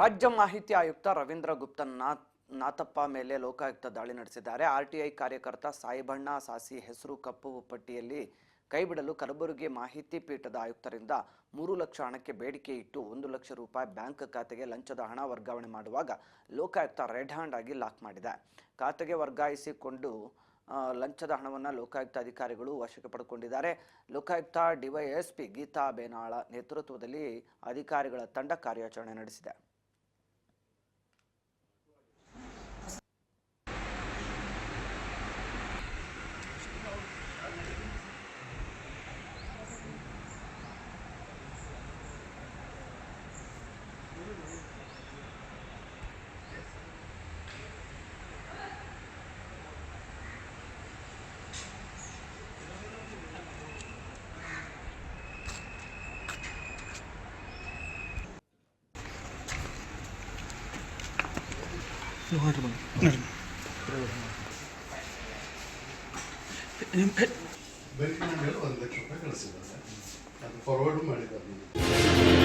ರಾಜ್ಯ ಮಾಹಿತಿ ಆಯುಕ್ತ ರವೀಂದ್ರ ಗುಪ್ತಾ ನಾಥಪ್ಪ ಮೇಲೆ ಲೋಕಾಯುಕ್ತ ದಾಳಿ ನಡೆಸಿದ್ದಾರೆ. ಆರ್ಟಿಐ ಕಾರ್ಯಕರ್ತ ಸಾಯಿಬಣ್ಣ ಸಾಸಿ ಹೆಸರು ಕಪ್ಪು ಪಟ್ಟಿಯಲ್ಲಿ ಕೈಬಿಡಲು ಕಲಬುರಗಿ ಮಾಹಿತಿ ಪೀಠದ ಆಯುಕ್ತರಿಂದ 3 ಲಕ್ಷ ಹಣಕ್ಕೆ ಬೇಡಿಕೆ ಇಟ್ಟು 1 ಲಕ್ಷ ರೂಪಾಯಿ ಬ್ಯಾಂಕ್ ಖಾತೆಗೆ ಲಂಚದ ಹಣ ವರ್ಗಾವಣೆ ಮಾಡುವಾಗ ಲೋಕಾಯುಕ್ತ ರೆಡ್ ಹ್ಯಾಂಡ್ ಆಗಿ ಲಾಕ್ ಮಾಡಿದೆ. ಖಾತೆಗೆ ವರ್ಗಾಯಿಸಿಕೊಂಡು ಲಂಚದ ಹಣವನ್ನು ಲೋಕಾಯುಕ್ತ ಅಧಿಕಾರಿಗಳು ವಶಕ್ಕೆ ಪಡೆದುಕೊಂಡಿದ್ದಾರೆ. ಲೋಕಾಯುಕ್ತ ಡಿವೈಎಸ್ಪಿ ಗೀತಾ ಬೇನಾಳ ನೇತೃತ್ವದಲ್ಲಿ ಅಧಿಕಾರಿಗಳ ತಂಡ ಕಾರ್ಯಾಚರಣೆ ನಡೆಸಿದೆ. ಬೆಳಕಿನ ಮೇಲೆ 1 ಲಕ್ಷ ರೂಪಾಯಿ ಕಳಿಸಿದ್ದಾರೆ. ಅದು ಫಾರ್ವರ್ಡ್ ಮಾಡಿದ್ದಾರೆ.